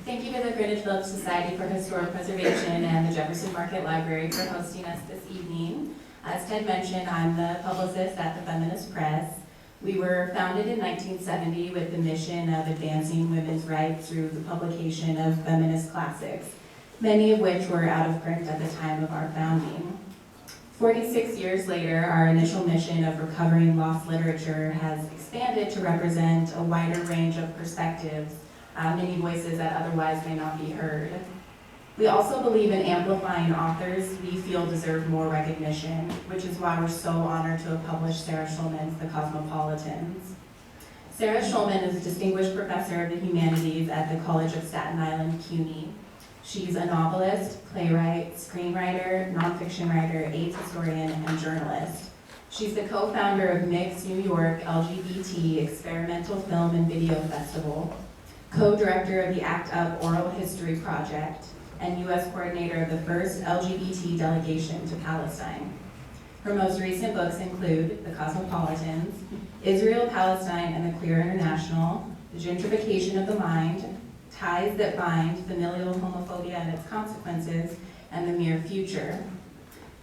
Thank you to the Greenwich Village Society for Historic Preservation and the Jefferson Market Library for hosting us this evening. As Ted mentioned, I'm the publicist at the Feminist Press. We were founded in 1970 with the mission of advancing women's rights through the publication of feminist classics, many of which were out of print at the time of our founding. 46 years later, our initial mission of recovering lost literature has expanded to represent a wider range of perspectives, many voices that otherwise may not be heard. We also believe in amplifying authors we feel deserve more recognition, which is why we're so honored to have published Sarah Schulman's The Cosmopolitans. Sarah Schulman is a distinguished professor of the humanities at the College of Staten Island, CUNY. She's a novelist, playwright, screenwriter, nonfiction writer, AIDS historian, and journalist. She's the co-founder of Mix New York LGBT Experimental Film and Video Festival, co-director of the ACT UP Oral History Project, and U.S. coordinator of the first LGBT delegation to Palestine. Her most recent books include The Cosmopolitans, Israel, Palestine, and the Queer International, The Gentrification of the Mind, Ties That Bind, Familial Homophobia and Its Consequences, and The Mere Future.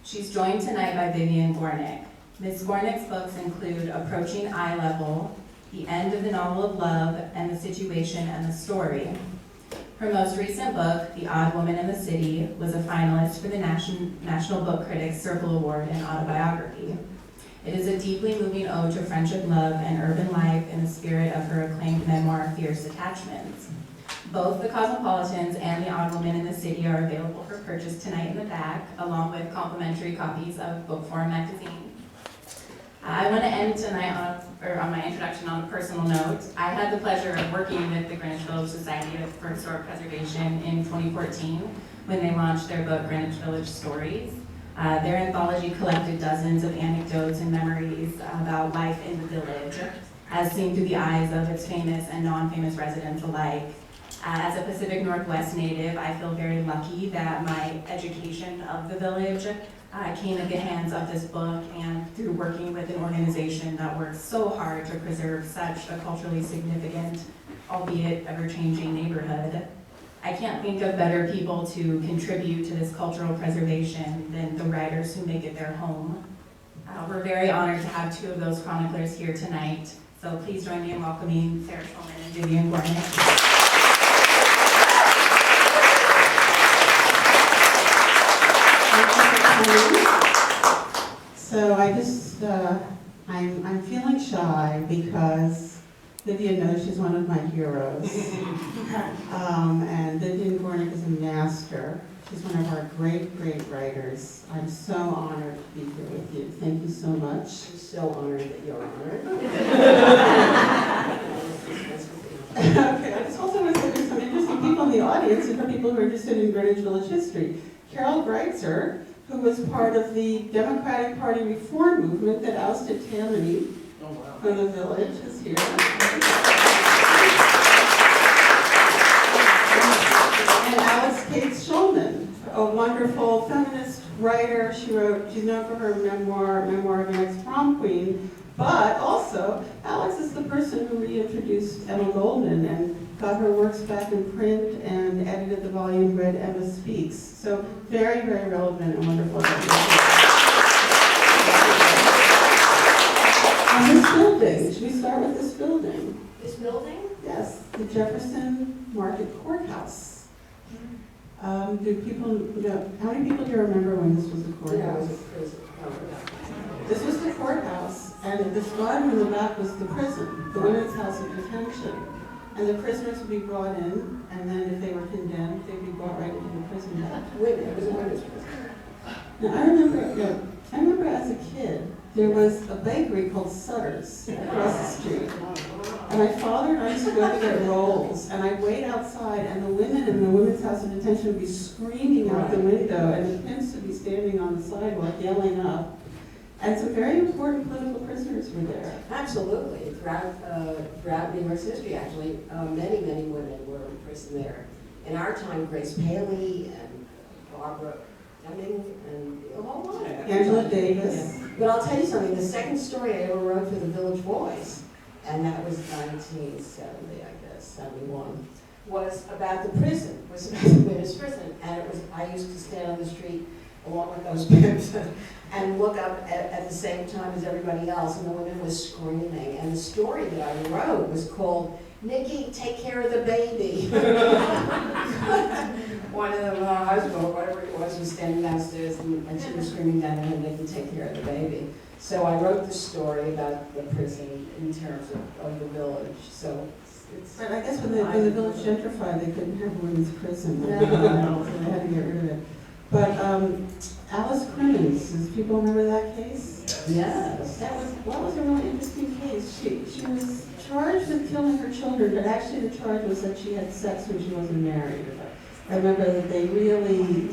She's joined tonight by Vivian Gornick. Ms. Gornick's books include Approaching Eye Level, The End of the Novel of Love, and The Situation and the Story. Her most recent book, The Odd Woman in the City, was a finalist for the National Book Critics Circle Award in Autobiography. It is a deeply moving ode to friendship, love, and urban life in the spirit of her acclaimed memoir, Fierce Attachments. Both The Cosmopolitans and The Odd Woman in the City are available for purchase tonight in the back, along with complimentary copies of Book Forum magazine. I want to end tonight on my introduction on a personal note. I had the pleasure of working with the Greenwich Village Society for Historic Preservation in 2014 when they launched their book, Greenwich Village Stories. Their anthology collected dozens of anecdotes and memories about life in the village, as seen through the eyes of its famous and non-famous residents alike. As a Pacific Northwest native, I feel very lucky that my education of the village came at the hands of this book and through working with an organization that works so hard to preserve such a culturally significant, albeit ever-changing neighborhood. I can't think of better people to contribute to this cultural preservation than the writers who make it their home. We're very honored to have two of those chroniclers here tonight, so please join me in welcoming Sarah Schulman and Vivian Gornick. So I'm feeling shy because Vivian knows she's one of my heroes. And Vivian Gornick is a master. She's one of our great, great writers. I'm so honored to be here with you. Thank you so much. I'm so honored that you're honored. Okay, I just also want to say there's some interesting people in the audience and for people who are interested in Greenwich Village history. Carol Greitzer, who was part of the Democratic Party reform movement that ousted Tammany from the village, is here. And Alex Kate Schulman, a wonderful feminist writer. She's known for her memoir of an ex-prom queen, but also Alex is the person who reintroduced Emma Goldman and got her works back in print and edited the volume Read Emma Speaks. So very, very relevant and wonderful. And this building, should we start with this building? This building? Yes, the Jefferson Market Courthouse. Do people know, how many people here remember when this was the courthouse? This was the courthouse, and the squad in the back was the prison, the women's house of detention. And the prisoners would be brought in, and then if they were condemned, they'd be brought right into the prison. It was a women's prison. Now I remember as a kid, there was a bakery called Sutter's across the street. And my father and I used to go to get rolls, and I'd wait outside, and the women in the women's house of detention would be screaming out the window, and the pimps would be standing on the sidewalk yelling up. And some very important political prisoners were there. Absolutely. Throughout New York's history, actually, many, many women were imprisoned there. In our time, Grace Paley and Barbara Deming and a whole lot of them. Angela Davis. Yeah. But I'll tell you something, the second story I ever wrote for the Village Voice, and that was 1970, I guess, 71, was about the prison, was about the women's prison. And it was, I used to stand on the street along with those pimps and look up at the same time as everybody else, and the women was screaming. And the story that I wrote was called, "Nikki, take care of the baby." One of them, husband or whatever it was standing downstairs, and she was screaming down at him, "Nikki, take care of the baby." So I wrote the story about the prison in terms of the village. So it's. But I guess when the village gentrified, they couldn't have a women's prison. No. So they had to get rid of it. But Alice Crimmins, does people remember that case? Yes. That was a really interesting case. She was charged with killing her children, but actually the charge was that she had sex when she wasn't married. I remember that they really,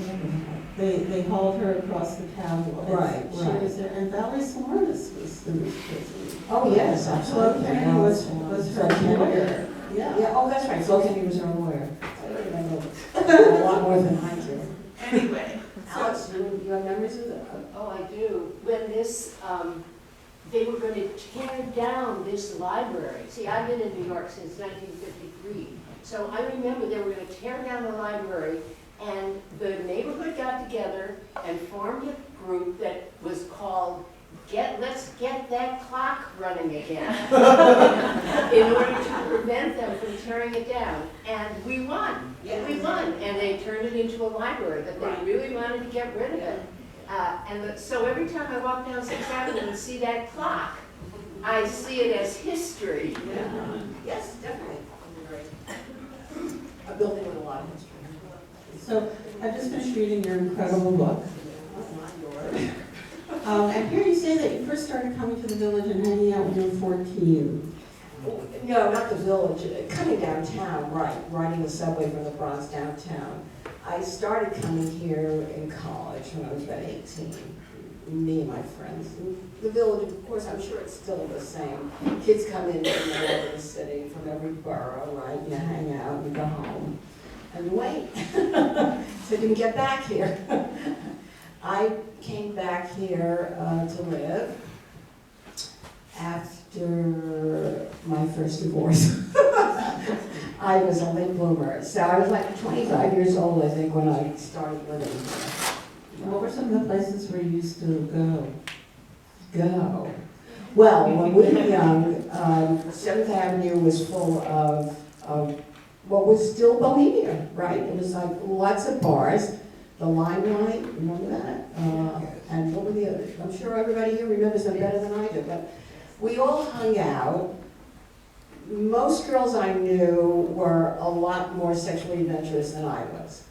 they hauled her across the Powell. Right, She was there, and Valerie Solanas was in this prison. Oh, yes, Flo absolutely. Kennedy was her lawyer. Yeah, oh, that's right, Flo Kennedy was her lawyer. I don't remember a lot more than I do. Anyway, Alex, you have memories of that? oh, I do. When this, they were going to tear down this library. See, I've been in New York since 1953. So I remember they were going to tear down the library, and the neighborhood got together and formed a group that was called Let's Get That Clock Running Again, in order to prevent them from tearing it down. And we won. Yes. We won. And they turned it into a library, but they Right. really wanted to get rid of it. So every time I walk down 6th Avenue and see that clock, I see it as history. Yeah. Yes, definitely. A building with a lot of history. So I've just finished reading your incredible book. Oh, my Lord. And here you say that you first started coming to the village and hanging out when you were 14. No, not the village, coming downtown, right, riding the subway from the Bronx downtown. I started coming here in college when I was about 18, me and my friends. And the village, of course, I'm sure it's still the same. Kids come in from all over the city, from every borough, right, you hang out, you go home, and wait, so you can get back here. I came back here to live after my first divorce. I was a late bloomer, so I was like 25 years old, I think, when I started living here. What were some of the places where you used to Go. Well, when we were young, 7th Avenue was full of what was still Bohemia, right? It was like lots of bars. The Limelight, remember that? And what were the others? I'm sure everybody here remembers them better than I do, but we all hung out. Most girls I knew were a lot more sexually adventurous than I was.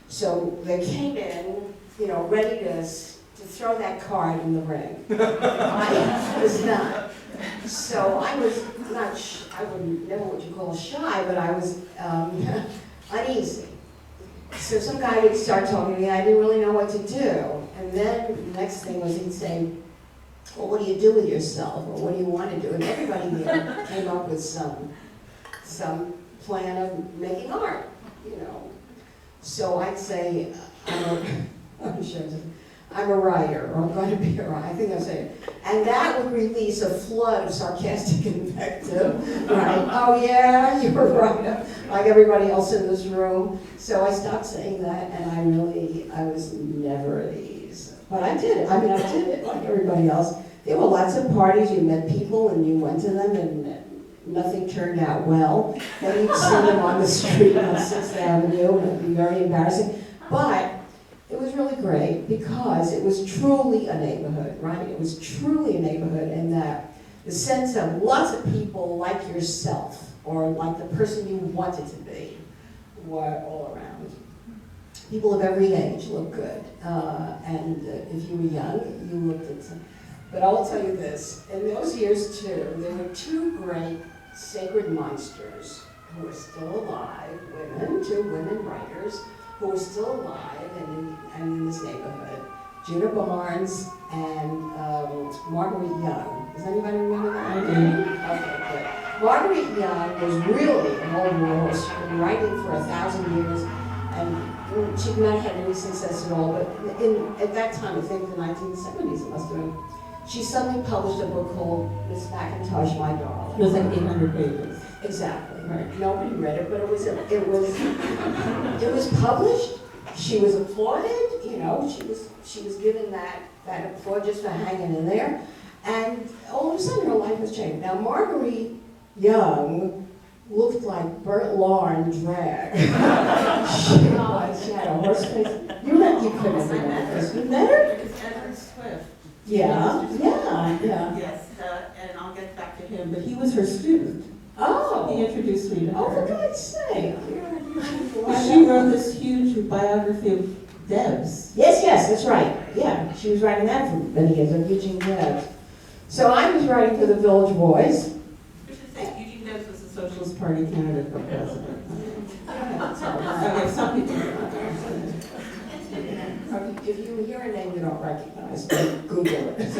So they came in, you know, ready to throw that card in the ring. I was not. So I was not, I wouldn't know what you call shy, but I was uneasy. So some guy would start talking to me, I didn't really know what to do. And then the next thing was he'd say, well, what do you do with yourself? Or what do you want to do? And everybody there came up with some plan of making art, you know. So I'd say, I'm a writer, or I'm going to be a writer. I think I'd say, and that would release a flood of sarcastic invective, right? Oh yeah, you're a writer, like everybody else in this room. So I stopped saying that, and I was never at ease. But I did it. I mean, I did it like everybody else. There were lots of parties. You met people, and you went to them, and nothing turned out well. Then you'd see them on the street on 6th Avenue, and it'd be very embarrassing. But it was really great because it was truly a neighborhood, right? It was truly a neighborhood in that the sense of lots of people like yourself or like the person you wanted to be were all around. People of every age looked good. And if you were young, you looked at some. But I will tell you this, in those years too, there were two great sacred monsters who are still alive, two women writers, who were still alive and in this neighborhood. Judah Barnes and Marguerite Young. Does anybody remember that? I do. Okay, good. Marguerite Young was really an old warhorse. She'd been writing for 1,000 years, and she'd not had any success at all, but at that time, I think the 1970s it must have been, she suddenly published a book called Miss Mackintosh, My Darling. It was like 800 pages. Exactly. Right. Nobody read it, but it was published. She was applauded, you know, she was given that applaud just for hanging in there. And all of a sudden her life was changed. Now Marguerite Young looked like Bert Lahr in drag. She had a horse face. You couldn't have remembered this. You met her? It's Edward Swift. Yeah. Yes, and I'll get back to him, but he was her student. Oh. He introduced me to Oh, for her. God's sake. She wrote this huge biography of Debs. Yes, that's right. Yeah, she was writing that for many years, of Eugene Debs. So I was writing for the Village Voice. Which is that Eugene Debs was a Socialist Party candidate for president. Okay, some people don't know. If you hear a name you don't recognize, Google it.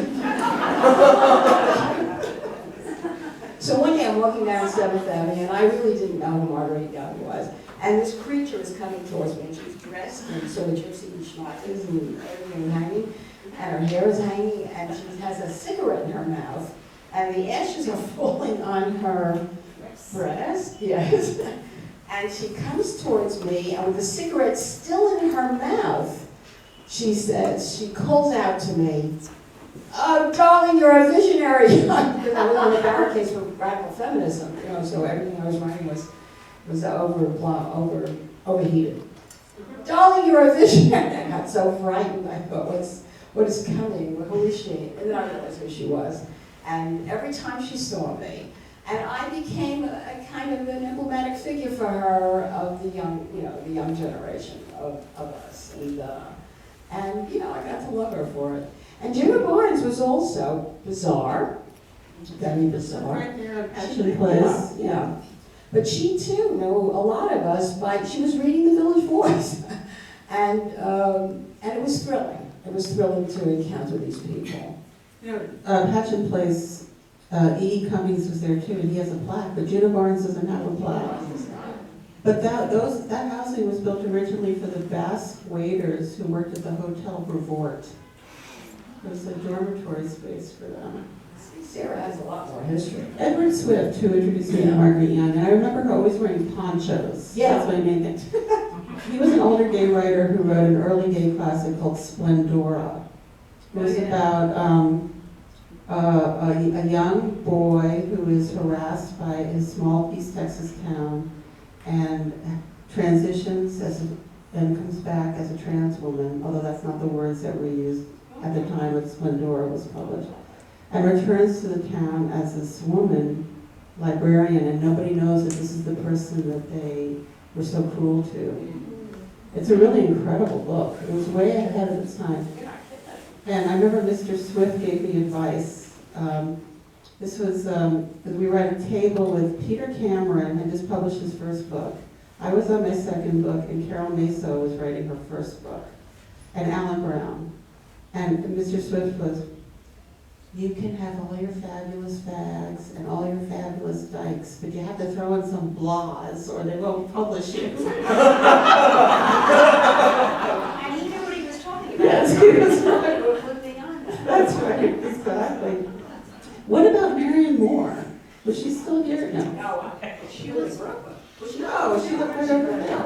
So one day I'm walking down 7th Avenue, and I really didn't know who Marguerite Young was. And this creature is coming towards me, and she's dressed in sort of gypsy schmuckers and everything hanging, and her hair is hanging, and she has a cigarette in her mouth, and the ashes are falling on her breast, yes. And she comes towards me, and with the cigarette still in her mouth, she calls out to me, "Oh, darling, you're a visionary." Because I was on the barricades for radical feminism, you know, so everything I was writing was overheated. "Darling, you're a visionary." I got so frightened. I thought, what is coming? Who is she? And then I realized who she was. And every time she saw me, and I became a kind of an emblematic figure for her of the young, you know, the young generation of us. And you know, I got to love her for it. And Jimmy Barnes was also bizarre, very bizarre. Right there, Passion Place. Yeah. But she too knew a lot of us she was reading the Village Voice. And it was thrilling. It was thrilling to encounter these people. You know, Passion Place, E.E. Cummings was there too, and he has a plaque, but Judah Barnes doesn't have a plaque. But that housing was built originally for the Basque waiters who worked at the Hotel Brevoort. It was a dormitory space for them. Sarah has a lot more history. Edward Swift, who introduced me to Margaret Young, and I remember her always wearing ponchos. Yeah. That's my main thing. He was an older gay writer who wrote an early gay classic called Splendora. It was about a young boy who is harassed by his small East Texas town and transitions and comes back as a trans woman, although that's not the words that were used at the time that Splendora was published, and returns to the town as this woman, librarian, and nobody knows that this is the person that they were so cruel to. It's a really incredible book. It was way ahead of its time. And I remember Mr. Swift gave me advice. This was, we were at a table with Peter Cameron, had just published his first book. I was on my second book, and Carol Maso was writing her first book, and Alan Brown. And Mr. Swift was, "You can have all your fabulous fags and all your fabulous dykes, but you have to throw in some blahs or they won't publish you." And he knew what he was talking about. Yes, he was right. We're flipping on that. That's right, exactly. What about Marion Moore? Was she still here? No. No, she was Brooklyn. No, she lived right over there.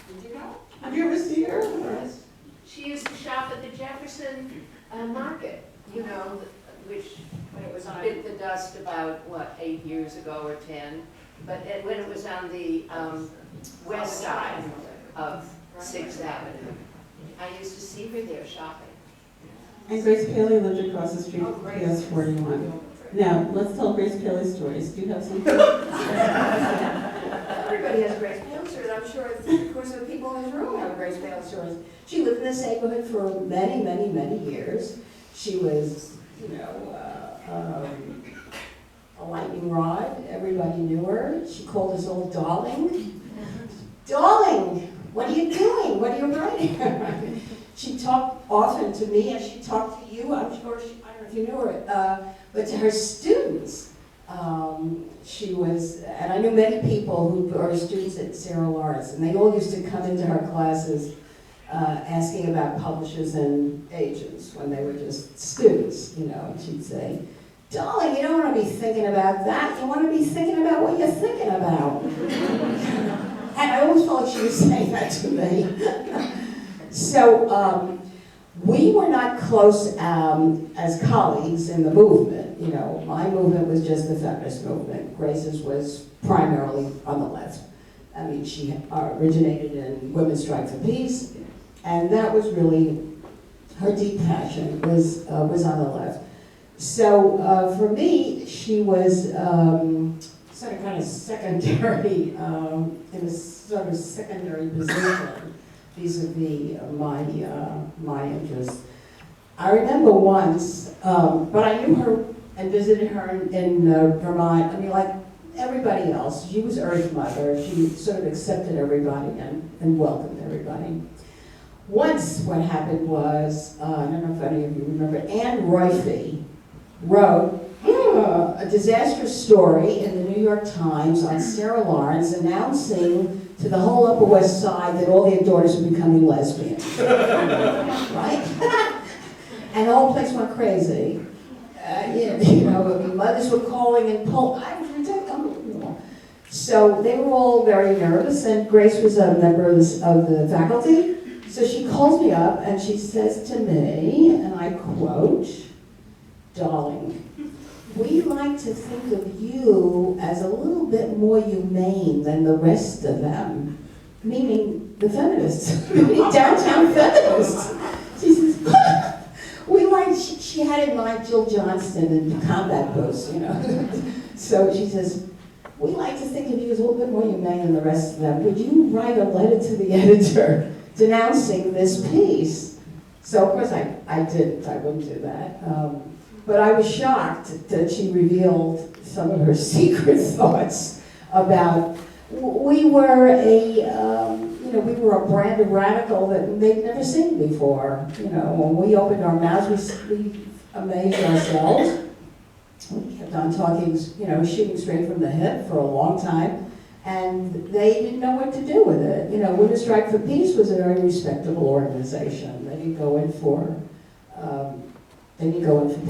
Did you know? Have you ever seen her? She used to shop at the Jefferson Market, you know, which bit the dust about, 8 years ago or 10, but when it was on the west side of 6th Avenue. I used to see her there shopping. And Grace Paley lived across the street Oh, from Grace. PS 41. Now, let's tell Grace Paley stories. Do you have some? Everybody has Grace Paley stories. I'm sure, of course, the people in this room have Grace Paley stories. She lived in this neighborhood for many, many, many years. She was, you know, a lightning rod. Everybody knew her. She called us all darling. Darling, what are you doing? What are you writing? She talked often to me as she talked to you. I'm sure, I don't know if you knew her, but to her students. She was, and I knew many people who are students at Sarah Lawrence, and they all used to come into her classes asking about publishers and agents when they were just students, you know, and she'd say, darling, you don't want to be thinking about that. You want to be thinking about what you're thinking about. And I always felt like she was saying that to me. So we were not close as colleagues in the movement. You know, my movement was just the feminist movement. Grace's was primarily on the left. I mean, she originated in Women's Strike for Peace, and that was really her deep passion was on the left. So for me, she was sort of kind of secondary, in a sort of secondary position vis-a-vis my interests. I remember once, but I knew her and visited her in Vermont. I mean, like everybody else, she was Earth Mother. She sort of accepted everybody and welcomed everybody. Once what happened was, I don't know if any of you remember, Anne Royfee wrote a disastrous story in the New York Times on Sarah Lawrence announcing to the whole Upper West Side that all their daughters were becoming lesbians. Right? And the whole place went crazy. You know, mothers were calling and pulling. So they were all very nervous, and Grace was a member of the faculty. So she calls me up and she says to me, and I quote, "Darling, we like to think of you as a little bit more humane than the rest of them," meaning the feminists, meaning downtown feminists. She says, we like, she had in mind Jill Johnston in Combat Boots, you know. So she says, "We like to think of you as a little bit more humane than the rest of them. Would you write a letter to the editor denouncing this piece?" So of course I didn't, I wouldn't do that. But I was shocked that she revealed some of her secret thoughts about, we were a brand of radical that they'd never seen before. You know, when we opened our mouths, we amazed ourselves. We kept on talking, you know, shooting straight from the hip for a long time, and they didn't know what to do with it. You know, Women's Strike for Peace was a very respectable organization. They didn't go in for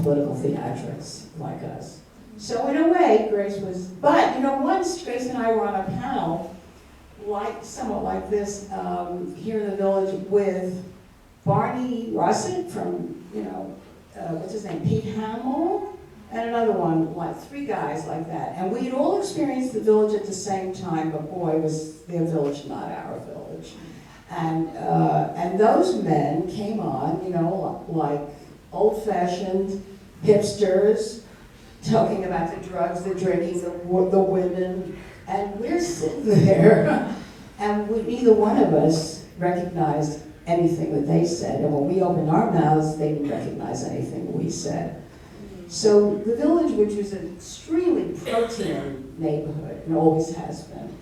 political theatrics like us. So in a way, Grace was, but you know, once Grace and I were on a panel, somewhat like this, here in the village with Barney Russett from, you know, what's his name, Pete Hamill, and another one, like 3 guys like that. And we had all experienced the village at the same time, but boy, was their village not our village. And those men came on, you know, like old-fashioned hipsters, talking about the drugs, the drinking, the women, and we're sitting there, and neither one of us recognized anything that they said, and when we opened our mouths, they didn't recognize anything we said. So the village, which was an extremely protein neighborhood, and always has been,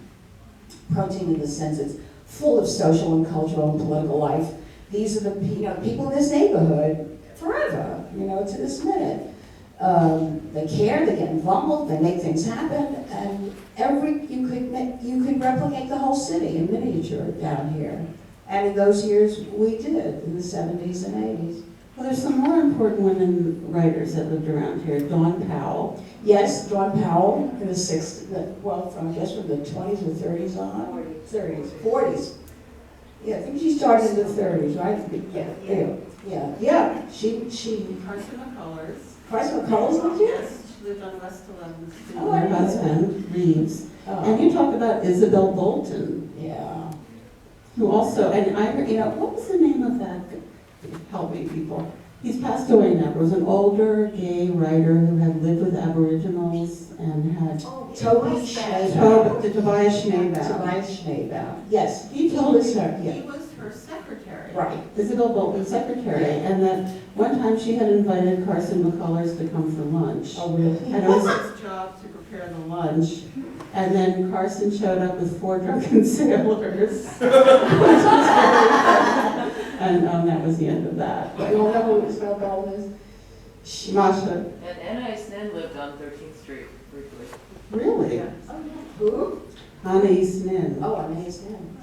protein in the sense it's full of social and cultural and political life. These are the people in this neighborhood forever, you know, to this minute. They care, they get involved, they make things happen, and you could replicate the whole city in miniature down here. And in those years, we did, in the 70s and 80s. Well, there's some more important women writers that lived around here. Dawn Powell. Yes, Dawn Powell in the 60s, well, from the 20s or 30s on? 30s, 40s. Yeah, I think she started in the 30s, right? Yeah. She. Carson McCullers. Carson McCullers lived here? Yes, she lived on West 11th Street. Oh, Her husband, Reeves. Oh. And you talk about Isabel Bolton. Yeah. Who also, and I heard, you know, what was the name of that? Help me, people. He's passed away now. He was an older gay writer who had lived with Aboriginals and had Tobias Schneebaum. Tobias Schneebaum. Tobias Schneebaum. Yes, He told was me her. Yeah. he was her secretary. Right. Isabel Bolton's secretary. And that one time she had invited Carson McCullers to come for lunch. Oh, really? And it was his job to prepare the lunch. And then Carson showed up with 4 drunken sailors. And that was the end of that. You all know who Isabel Bolton is? Masha. And Anna Snen lived on 13th Street briefly. Really? Yeah. Who? Anna Eastman. Oh, amazing.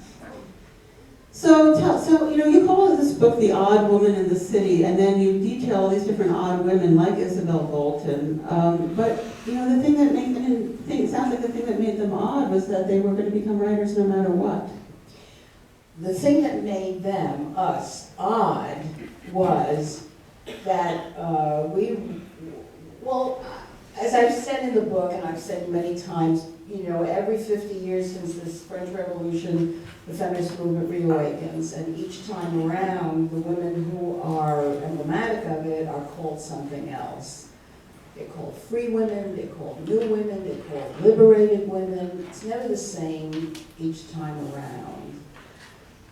So you call this book The Odd Woman in the City, and then you detail all these different odd women like Isabel Bolton. But the thing that made them, it sounds like the thing that made them odd was that they were going to become writers no matter what. The thing that made them, us, odd was that as I've said in the book, and I've said many times, every 50 years since this French Revolution, the feminist movement reawakens, and each time around, the women who are emblematic of it are called something else. They're called free women, they're called new women, they're called liberated women. It's never the same each time around.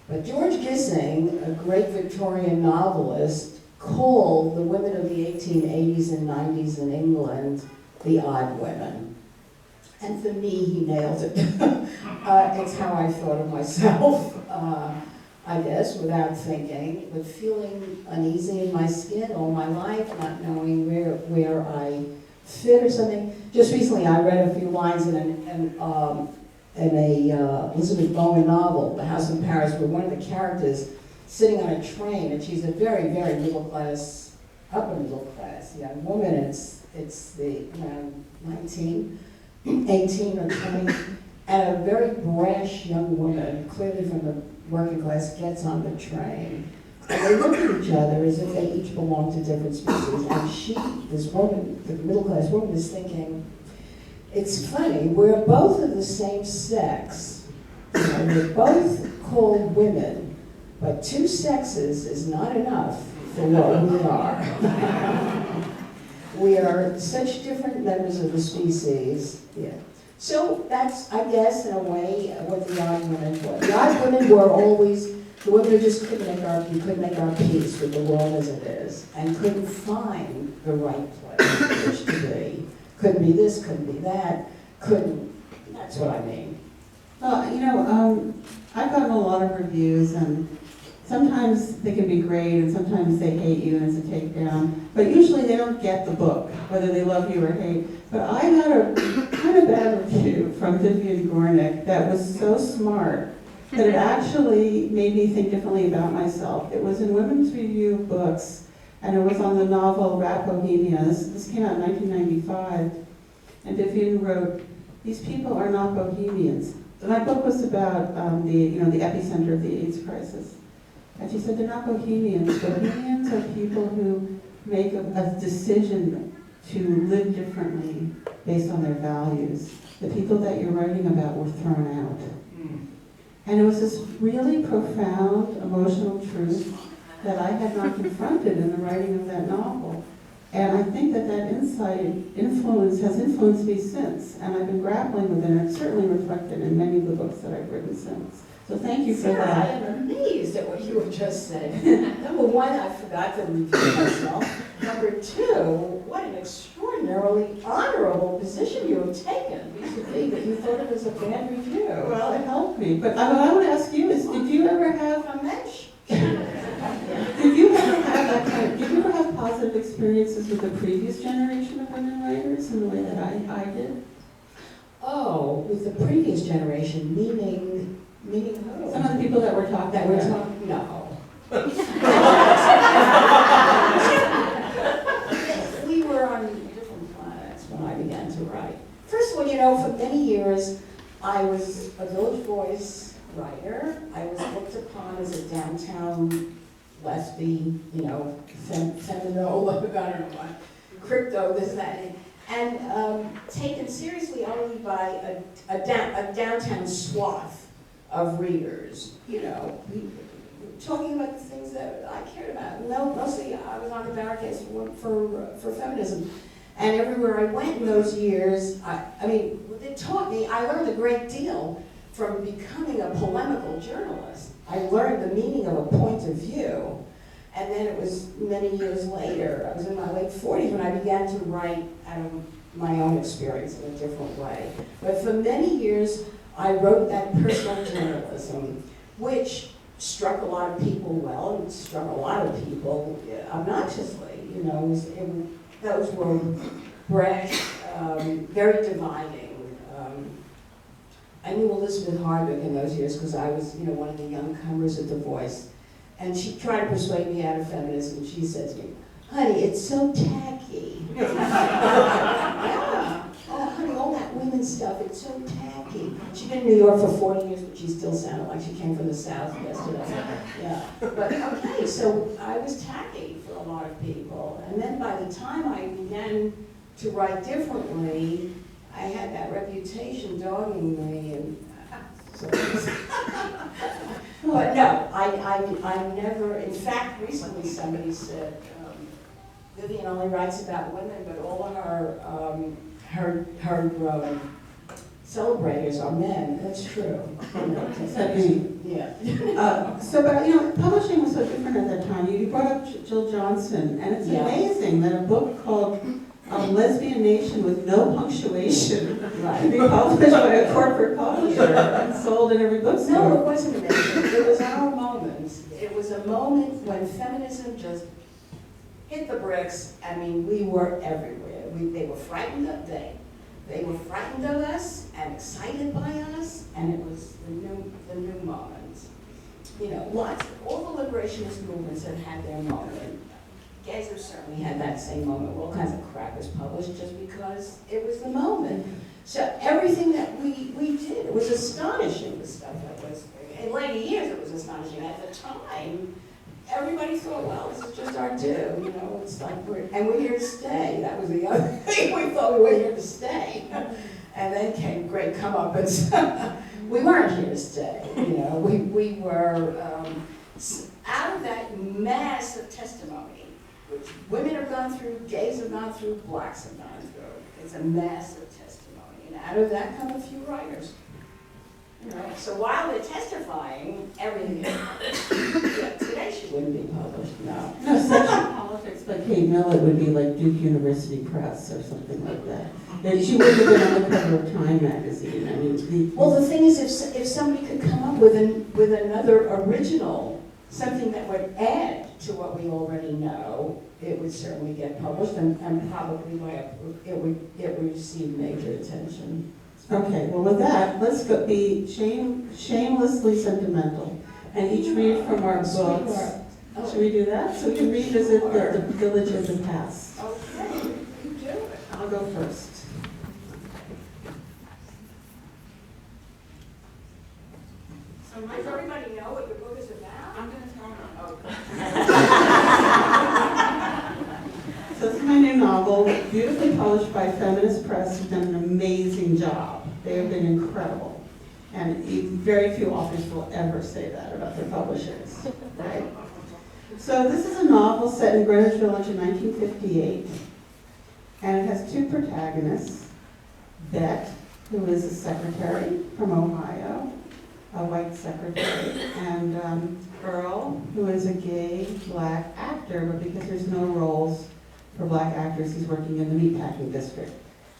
But George Gissing, a great Victorian novelist, called the women of the 1880s and 90s in England the odd women. And for me, he nailed it. It's how I thought of myself, I guess, without thinking, but feeling uneasy in my skin all my life, not knowing where I fit or something. Just recently, I read a few lines in a Elizabeth Bowen novel, The House in Paris, where one of the characters sitting on a train, and she's a very, very middle class, upper middle class young woman, and it's the around 19, 18 or 20, and a very brash young woman, clearly from the working class, gets on the train. And they look at each other as if they each belong to different species, and this woman, the middle class woman, is thinking, it's funny, we're both of the same sex, we're both called women, but two sexes is not enough for what we are. We are such different members of the species. Yeah. So that's, I guess, in a way, what the odd women were. The odd women were always the women who just couldn't make our peace with the world as it is, and couldn't find the right place in which to be. Couldn't be this, couldn't be that, that's what I mean. Well, I've gotten a lot of reviews, and sometimes they can be great, and sometimes they hate you, and it's a takedown. But usually they don't get the book, whether they love you or hate. But I had a kind of bad review from Vivian Gornick that was so smart that it actually made me think differently about myself. It was in Women's Review of Books, and it was on the novel Rat Bohemia. This came out in 1995, and Vivian wrote, "These people are not bohemians." My book was about the epicenter of the AIDS crisis. And she said, they're not bohemians. Bohemians are people who make a decision to live differently based on their values. The people that you're writing about were thrown out. And it was this really profound emotional truth that I had not confronted in the writing of that novel. And I think that insight has influenced me since. And I've been grappling with it, and it's certainly reflected in many of the books that I've written since. So thank you for Sarah, that. I am amazed at what you have just said. Number one, I forgot to review myself. Number two, what an extraordinarily honorable position you have taken vis-a-vis that you thought it was a bad review. Well, it helped me. But what I want to ask you is, did you ever have positive experiences with the previous generation of women writers in the way that I did? Oh, with the previous generation, meaning who? Some of the people that we're talking about. No. We were on different planets when I began to write. First of all, for many years, I was a Village Voice writer. I was looked upon as a downtown lefty, feminine, I don't know what, crypto, this, that, and taken seriously only by a downtown swath of readers, talking about the things that I cared about. Mostly I was on the barricades for feminism. And everywhere I went in those years, it taught me, I learned a great deal from becoming a polemical journalist. I learned the meaning of a point of view. And then it was many years later, I was in my late 40s when I began to write out of my own experience in a different way. But for many years, I wrote that personal journalism, which struck a lot of people well, and struck a lot of people obnoxiously. Those were brash, very dividing I knew Elizabeth Hardwick in those years because I was, one of the young comers at The Voice. And she tried to persuade me out of feminism. She said to me, honey, it's so tacky. Yeah. Oh, honey, all that women's stuff, it's so tacky. She'd been in New York for 40 years, but she still sounded like she came from the South yesterday. Yeah. But okay, so I was tacky for a lot of people. And then by the time I began to write differently, I had that reputation dogging me, and so. But no, I never. In fact, recently somebody said Vivian only writes about women, but all her celebrators are men. That's true. Except me. Yeah. But publishing was so different at that time. You brought up Jill Johnson, and it's amazing that a book called Lesbian Nation with no punctuation could be published by a corporate publisher and sold in every bookstore. No, it wasn't amazing. It was our moment. It was a moment when feminism just hit the bricks. I mean, we were everywhere. They were frightened of they were frightened of us and excited by us, and it was the new moment. All the liberationist movements have had their moment. Gays have certainly had that same moment. All kinds of crap was published just because it was the moment. So everything that we did, it was astonishing, the stuff that was, in later years it was astonishing. At the time, everybody thought, well, this is just our due, it's like we're here to stay. That was the other thing, we thought we were here to stay. And then came great comeuppance. We weren't here to stay, we were, out of that mass of testimony, which women have gone through, gays have gone through, blacks have gone through. It's a massive testimony, and out of that come a few writers. So while they're testifying, everything is published. Today she wouldn't be published, no. No, Sexual Politics by Kate Millett would be like Duke University Press or something like that. And she wouldn't have been on the cover of Time magazine. I mean, well, the thing is, if somebody could come up with another original, something that would add to what we already know, it would certainly get published, and probably it would receive major attention. Okay, well with that, let's be shamelessly sentimental and each read from our books. Should we do that? So we can revisit the village of the past. Okay, you do it. I'll go first. So does everybody know what your book is about? I'm going to tell them. Okay. So this is my new novel, beautifully published by Feminist Press, who's done an amazing job. They have been incredible. And very few authors will ever say that about their publishers, right? So this is a novel set in Greenwich Village in 1958. And it has two protagonists, Bette, who is a secretary from Ohio, a white secretary, and Earl, who is a gay black actor, but because there's no roles for black actors, he's working in the meatpacking district.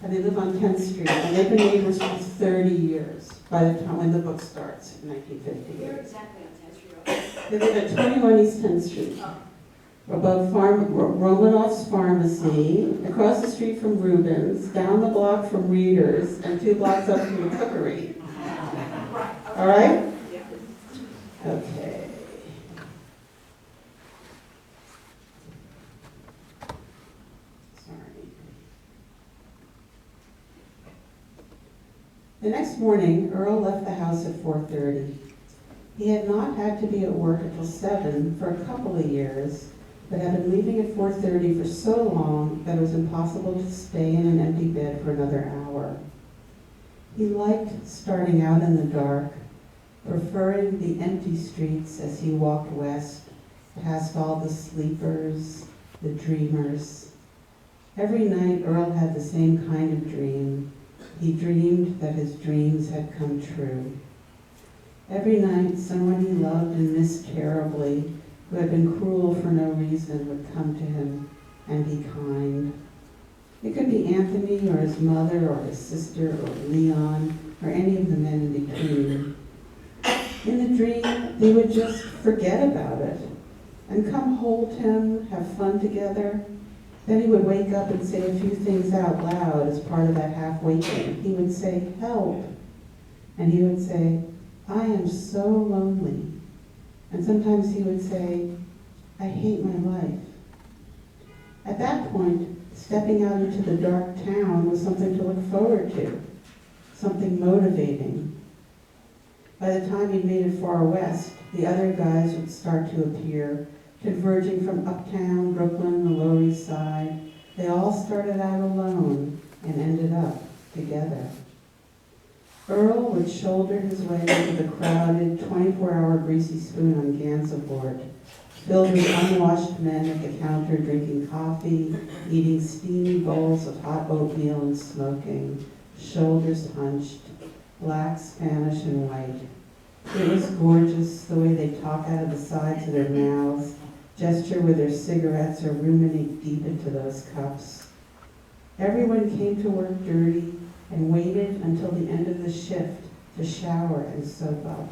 And they live on 10th Street, and they've been neighbors for 30 years by the time when the book starts in 1958. Where exactly on 10th Street? They live at 21 East 10th Street, above Romanoff's Pharmacy, across the street from Rubens, down the block from Reader's, and 2 blocks up from the Cookery. All right? Okay. The next morning, Earl left the house at 4:30. He had not had to be at work until 7 for a couple of years, but had been leaving at 4:30 for so long that it was impossible to stay in an empty bed for another hour. He liked starting out in the dark, preferring the empty streets as he walked west, past all the sleepers, the dreamers. Every night, Earl had the same kind of dream. He dreamed that his dreams had come true. Every night, someone he loved and missed terribly, who had been cruel for no reason, would come to him and be kind. It could be Anthony or his mother or his sister or Leon or any of the men in between. In the dream, they would just forget about it and come hold him, have fun together. Then he would wake up and say a few things out loud as part of that half waking. He would say, "Help," And he would say, I am so lonely. And sometimes he would say, I hate my life. At that point, stepping out into the dark town was something to look forward to, something motivating. By the time he made it far west, the other guys would start to appear, converging from uptown, Brooklyn, the Lower East Side. They all started out alone and ended up together. Earl would shoulder his way into the crowded 24-hour Greasy Spoon on Gansevoort, filled with unwashed men at the counter drinking coffee, eating steamy bowls of hot oatmeal and smoking, shoulders hunched, black, Spanish, and white. It was gorgeous, the way they talk out of the sides of their mouths, gesture with their cigarettes, or ruminate deep into those cups. Everyone came to work dirty and waited until the end of the shift to shower and soap up.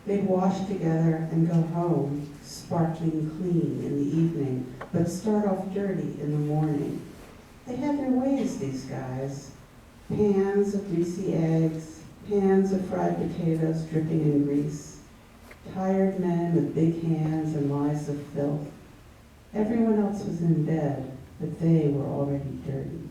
They'd wash together and go home, sparkling clean in the evening, but start off dirty in the morning. They had their ways, these guys. Pans of greasy eggs, pans of fried potatoes dripping in grease. Tired men with big hands and lives of filth. Everyone else was in bed, but they were already dirty.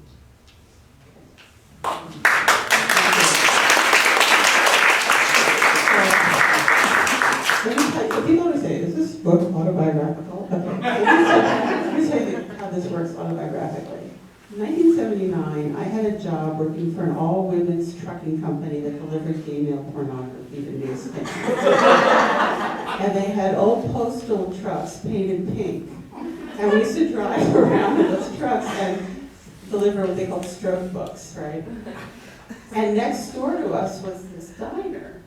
Let me tell you, people always say, is this book autobiographical? Okay, let me tell you how this works autobiographically. In 1979, I had a job working for an all-women's trucking company that delivered gay male pornography to newspapers. And they had old postal trucks painted pink. And we used to drive around in those trucks and deliver what they called stroke books, right? And next door to us was this diner.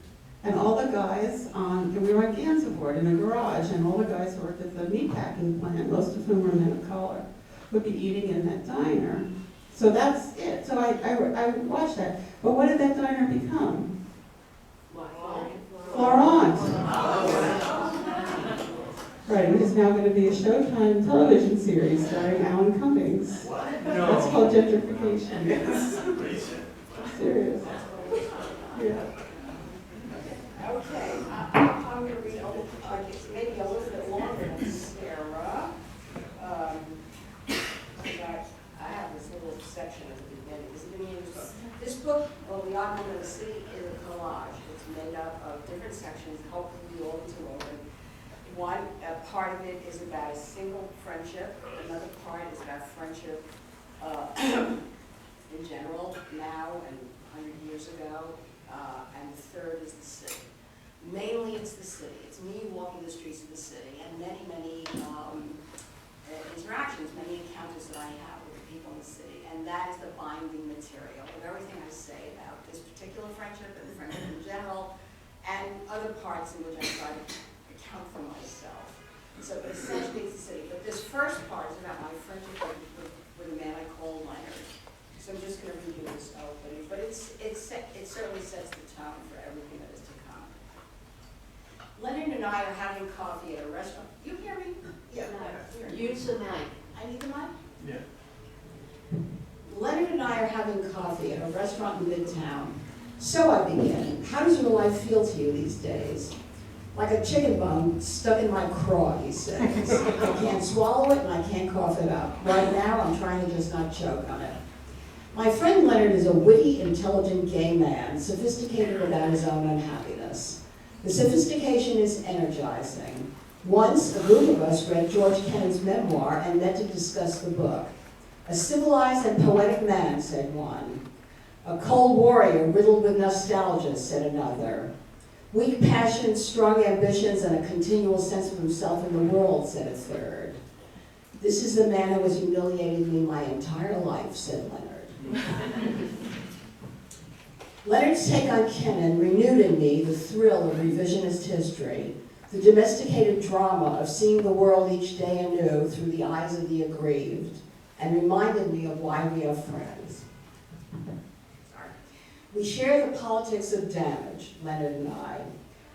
And all the guys and we were on Gansevoort in a garage, and all the guys who worked at the meatpacking plant, most of whom were men of color, would be eating in that diner. So that's it. So I watched that. But what did that diner become? Florent. Right, which is now going to be a Showtime television series starring Alan Cummings. That's called Gentrification. Yes. Serious. Yeah. Okay, I'm going to read maybe a little bit longer than Sarah. I have this little section at the beginning. This book, well, The Odd Woman of the City, is a collage. It's made up of different sections, hopefully all interwoven. One part of it is about a single friendship. Another part is about friendship in general, now and 100 years ago. And the third is the city. Mainly it's the city. It's me walking the streets of the city, and many, many interactions, many encounters that I have with the people in the city. And that is the binding material of everything I say about this particular friendship and friendship in general, and other parts in which I try to account for myself. So but essentially it's the city. But this first part is about my friendship with a man I call Leonard. So I'm just going to read you this opening, but it certainly sets the tone for everything that is to come. Leonard and I are having coffee at a restaurant. You hear me? Yeah. Use the mic. I need the mic? Yeah. Leonard and I are having coffee at a restaurant in Midtown. So I begin. How does your life feel to you these days? Like a chicken bone stuck in my craw, he says. I can't swallow it and I can't cough it up. Right now I'm trying to just not choke on it. My friend Leonard is a witty, intelligent gay man, sophisticated about his own unhappiness. The sophistication is energizing. Once, a group of us read George Kennan's memoir and met to discuss the book. A civilized and poetic man, said one. A cold warrior riddled with nostalgia, said another. Weak passions, strong ambitions, and a continual sense of himself in the world, said a third. This is the man who has humiliated me my entire life, said Leonard. Leonard's take on Kennan renewed in me the thrill of revisionist history, the domesticated drama of seeing the world each day anew through the eyes of the aggrieved, and reminded me of why we are friends. We share the politics of damage, Leonard and I.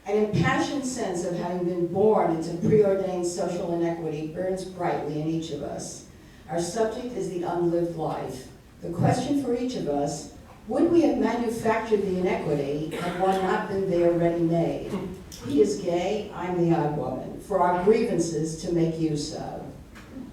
An impassioned sense of having been born into preordained social inequity burns brightly in each of us. Our subject is the unlived life. The question for each of us, Would we have manufactured the inequity had one not been there ready-made? He is gay, I'm the odd woman, for our grievances to make use of.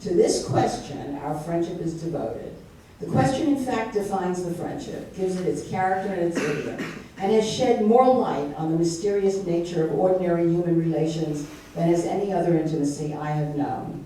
To this question, our friendship is devoted. The question, in fact, defines the friendship, gives it its character and its idiom, and has shed more light on the mysterious nature of ordinary human relations than has any other intimacy I have known.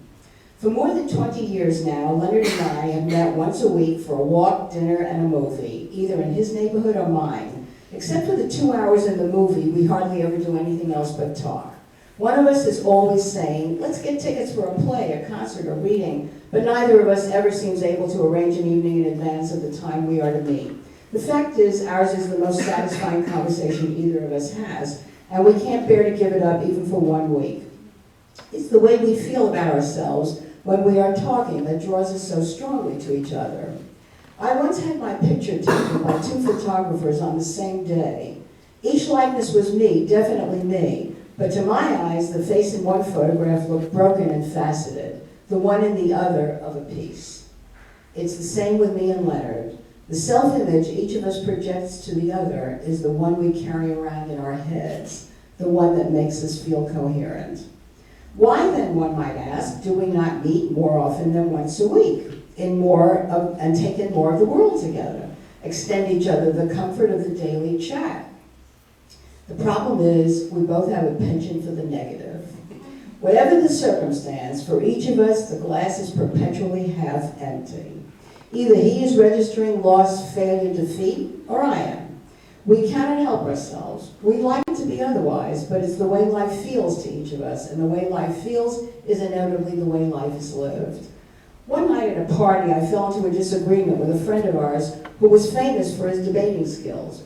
For more than 20 years now, Leonard and I have met once a week for a walk, dinner, and a movie, either in his neighborhood or mine. Except for the 2 hours in the movie, we hardly ever do anything else but talk. One of us is always saying, let's get tickets for a play, a concert, or reading, but neither of us ever seems able to arrange an evening in advance of the time we are to meet. The fact is, ours is the most satisfying conversation either of us has, and we can't bear to give it up even for 1 week. It's the way we feel about ourselves when we are talking that draws us so strongly to each other. I once had my picture taken by 2 photographers on the same day. Each likeness was me, definitely me, but to my eyes, the face in one photograph looked broken and faceted, the one in the other of a piece. It's the same with me and Leonard. The self-image each of us projects to the other is the one we carry around in our heads, the one that makes us feel coherent. Why then, one might ask, do we not meet more often than once a week and take in more of the world together, extend each other the comfort of the daily chat? The problem is we both have a penchant for the negative. Whatever the circumstance, for each of us, the glass is perpetually half empty. Either he is registering loss, failure, defeat, or I am. We cannot help ourselves. We like to be otherwise, but it's the way life feels to each of us, and the way life feels is inevitably the way life is lived. One night at a party, I fell into a disagreement with a friend of ours who was famous for his debating skills.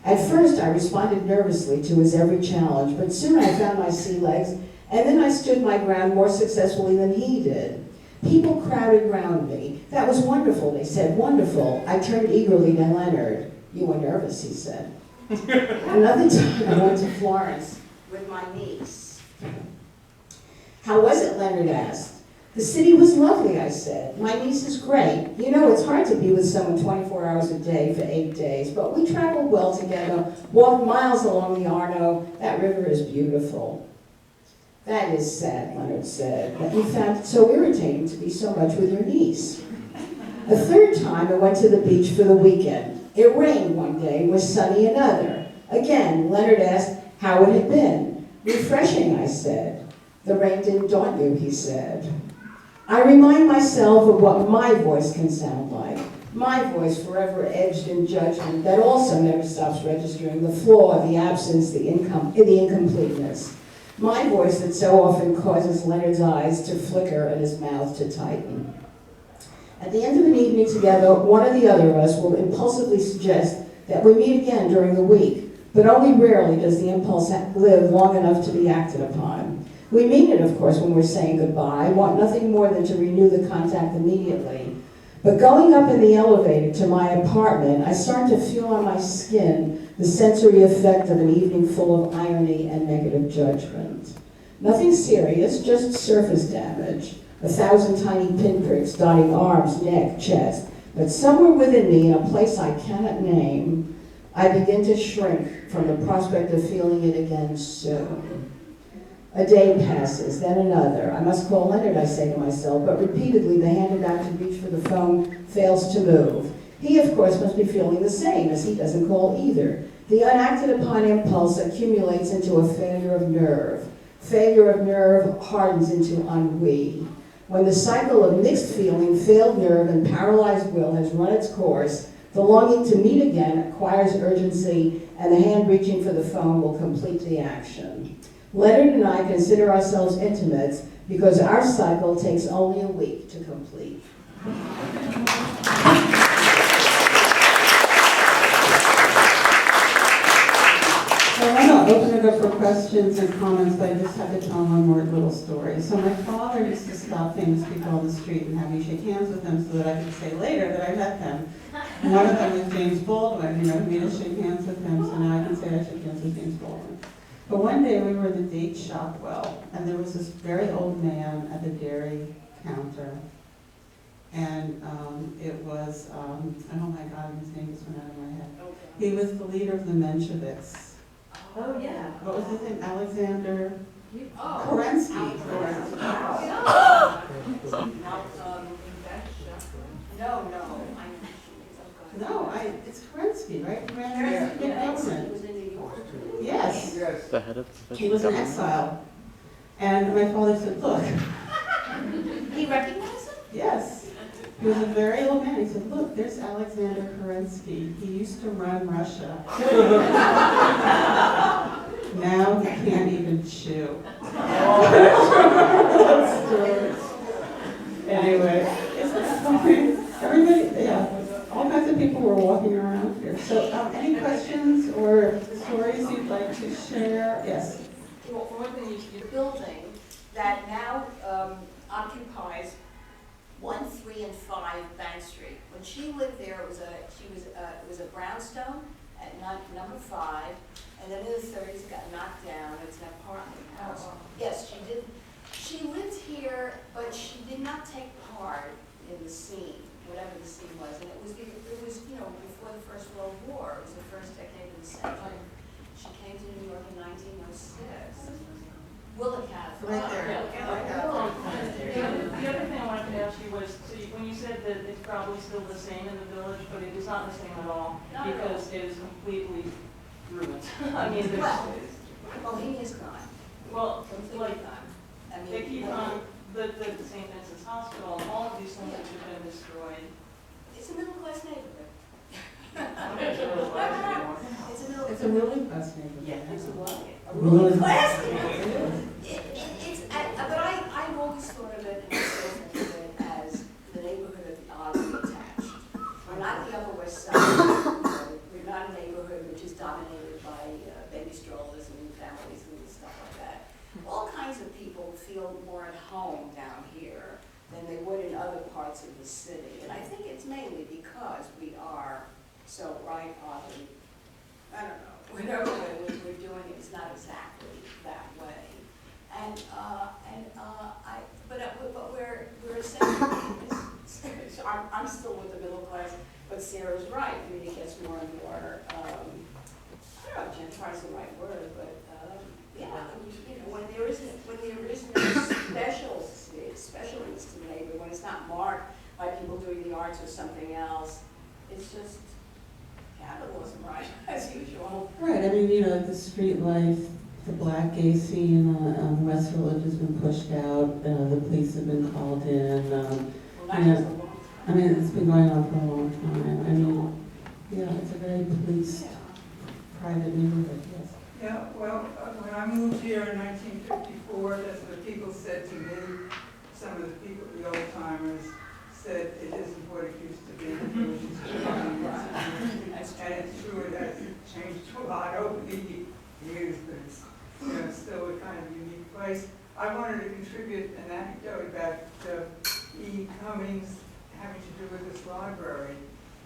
At first, I responded nervously to his every challenge, but soon I found my sea legs, and then I stood my ground more successfully than he did. People crowded round me. That was wonderful, they said, wonderful. I turned eagerly to Leonard. You were nervous, he said. Another time I went to Florence with my niece. How was it, Leonard asked. The city was lovely, I said. My niece is great. You know, it's hard to be with someone 24 hours a day for 8 days, but we traveled well together, walked miles along the Arno. That river is beautiful. That is sad, Leonard said, that you found it so irritating to be so much with your niece. A third time I went to the beach for the weekend. It rained one day, was sunny another. Again, Leonard asked how it had been. Refreshing, I said. The rain didn't daunt you, he said. I remind myself of what my voice can sound like. My voice forever edged in judgment that also never stops registering the flaw, the absence, the incompleteness. My voice that so often causes Leonard's eyes to flicker and his mouth to tighten. At the end of an evening together, one or the other of us will impulsively suggest that we meet again during the week, but only rarely does the impulse live long enough to be acted upon. We mean it, of course, when we're saying goodbye, want nothing more than to renew the contact immediately. But going up in the elevator to my apartment, I start to feel on my skin the sensory effect of an evening full of irony and negative judgment. Nothing serious, just surface damage. 1,000 tiny pinpricks dotting arms, neck, chest. But somewhere within me, in a place I cannot name, I begin to shrink from the prospect of feeling it again soon. A day passes, then another. I must call Leonard, I say to myself, but repeatedly the hand about to reach for the phone fails to move. He, of course, must be feeling the same, as he doesn't call either. The unacted upon impulse accumulates into a failure of nerve. Failure of nerve hardens into ennui. When the cycle of mixed feeling, failed nerve, and paralyzed will has run its course, the longing to meet again acquires urgency, and the hand reaching for the phone will complete the action. Leonard and I consider ourselves intimates because our cycle takes only a week to complete. So I want to open it up for questions and comments, but I just have to tell one more little story. So my father used to stop famous people on the street and have me shake hands with them so that I could say later that I met them. And one of them was James Baldwin, me to shake hands with him, so now I can say I shook hands with James Baldwin. But one day we were at the date shop and there was this very old man at the dairy counter. And it was, oh my God, his name just went out of my head. He was the leader of the Mensheviks. Oh, yeah. What was his name? Alexander Oh. Kerensky. No, it's Kerensky, right? He ran the government. was in New York. Yes, The head of the he was in government. exile. And my father said, look, He recognized him? yes. He was a very old man. He said, look, there's Alexander Kerensky. He used to run Russia. Now he can't even chew. Anyway, isn't it funny? Everybody, yeah, all kinds of people were walking around here. So any questions or stories you'd like to share? Yes. Well, for one thing, your building that now occupies 1, 3, and 5 Bank Street. When she lived there, it was a brownstone at number 5, and then in the 30s it got knocked down. It's an apartment house. Yes, she did. She lived here, but she did not take part in the scene, whatever the scene was. And it was before the First World War. It was the first decade of the century. She came to New York in 1906. Willock House. Right there. The other thing I wanted to ask you was, when you said that it's probably still the same in the village, but it is not the same at all, Not at all. because it is completely ruined. I mean, there's, Well, he is gone. well, Completely like, gone. I mean, they keep on, the St. Vincent's Hospital, and all of these things which have been destroyed. It's a middle-class neighborhood. I'm not sure it's like anymore. It's a really fascinating. Yeah. It's a what? A Really? ruling class neighborhood. But I've always thought of it and still think of it as the neighborhood of the oddly attached. We're not the Upper West Side. We're not a neighborhood which is dominated by baby strollers and families and stuff like that. All kinds of people feel more at home down here than they would in other parts of the city. And I think it's mainly because we are so oddly, I don't know, whatever we're doing is not exactly that way. But we're essentially, I'm still with the middle class, but Sarah's right. I mean, it gets more and more, I don't know if gentrified is the right word, but yeah, when there isn't specialness to the neighborhood, when it's not marked by people doing the arts or something else, it's just capitalism, right, as usual. Right, I mean, the street life, the black gay scene on West Village has been pushed out, the police have been called in, Well, that is a long time. I mean, it's been going on for a long time. I mean, yeah, it's a very policed, private neighborhood, yes. Yeah, well, when I moved here in 1954, that's what people said to me. Some of the people, the old timers, said it isn't what it used to be. And it's true, it has changed a lot over the years, but it's still a kind of unique place. I wanted to contribute an anecdote about E. Cummings having to do with this library.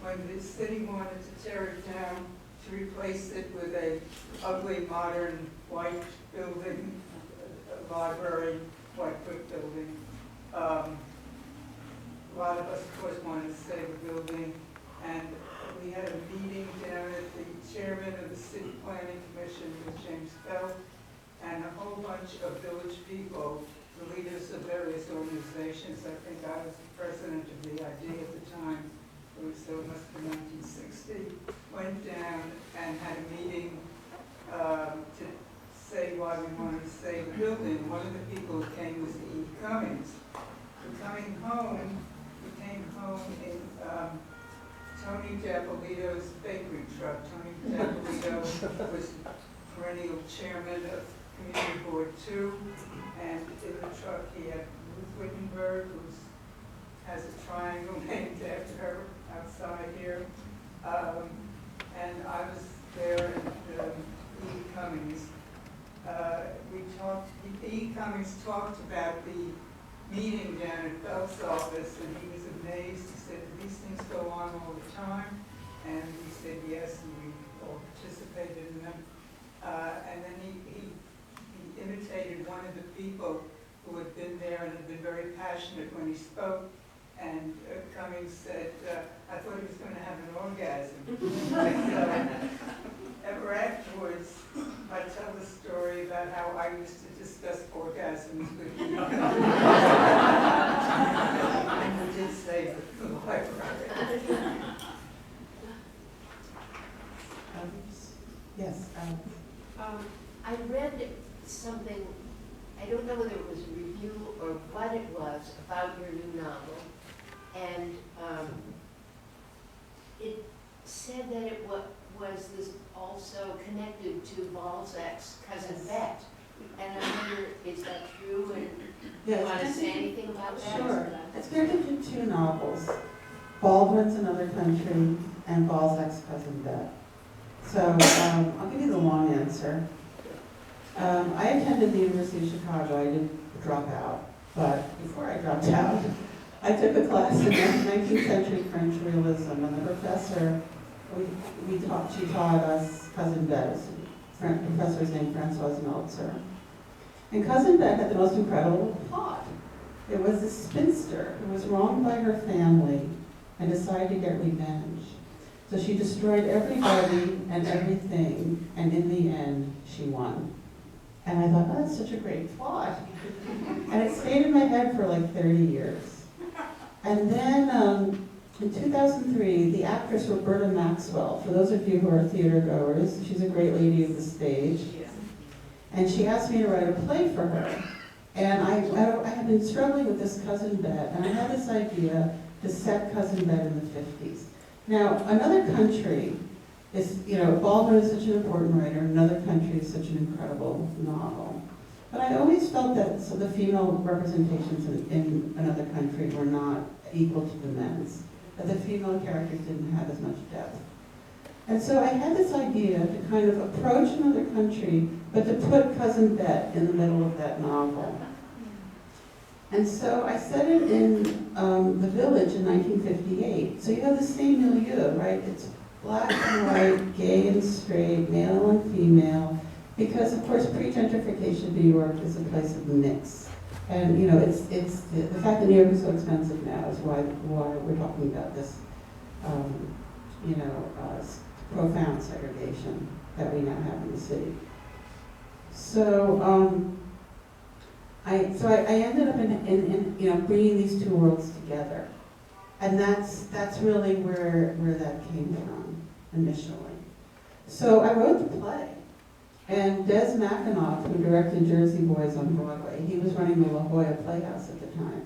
When the city wanted to tear it down to replace it with a ugly, modern, white building, a library, white brick building. A lot of us, of course, wanted to save the building, and we had a meeting down at the chairman of the City Planning Commission with James Felt, and a whole bunch of village people, the leaders of various organizations. I think I was the president of the idea at the time. So it must have been 1960, went down and had a meeting to say why we wanted to save the building. One of the people who came was E. Cummings. Coming home, we came home in Tony D'Appolito's bakery truck. Tony D'Appolito was perennial chairman of Community Board 2, and in the truck he had Ruth Wittenberg, who has a triangle named after her outside here. And I was there, and E. Cummings. E. Cummings talked about the meeting down at Felt's office, and he was amazed. He said, these things go on all the time. And we said yes, and we all participated in them. And then he imitated one of the people who had been there and had been very passionate when he spoke. and Cummings said, I thought he was going to have an orgasm. And, ever afterwards, I tell the story about how I used to discuss orgasms with you. And he did say the library. Yes, I read something, I don't know whether it was a review or what it was, about your new novel. And it said that it was this also connected to Balzac's cousin Bette. And I wonder, is that true? And do you want to say anything about that? sure. It's connected to two novels, Baldwin's Another Country and Balzac's Cousin Bette. So I'll give you the long answer. I attended the University of Chicago. I did drop out, but before I dropped out, I took a class in 19th century French realism, and the professor, she taught us Cousin Bette. The professor's named Francoise Meltzer. And Cousin Bette had the most incredible plot. It was a spinster who was wronged by her family and decided to get revenge. So she destroyed everybody and everything, and in the end, she won. And I thought, oh, that's such a great plot. And it stayed in my head for like 30 years. And then in 2003, the actress Roberta Maxwell, for those of you who are theater goers, she's a great lady of the stage. And she asked me to write a play for her. And I had been struggling with this Cousin Bette, and I had this idea to set Cousin Bette in the 50s. Now, Another Country is, Baldwin is such an important writer, Another Country is such an incredible novel. But I always felt that the female representations in Another Country were not equal to the men's, that the female characters didn't have as much depth. And so I had this idea to kind of approach Another Country, but to put Cousin Bette in the middle of that novel. And so I set it in the Village in 1958. So you have the same milieu, right? It's black and white, gay and straight, male and female, because of course pre-gentrification New York is a place of mix. And it's the fact that New York is so expensive now is why we're talking about this, profound segregation that we now have in the city. So I ended up in bringing these two worlds together, and that's really where that came from initially. So I wrote the play, and Des McAnuff, who directed Jersey Boys on Broadway, he was running the La Jolla Playhouse at the time,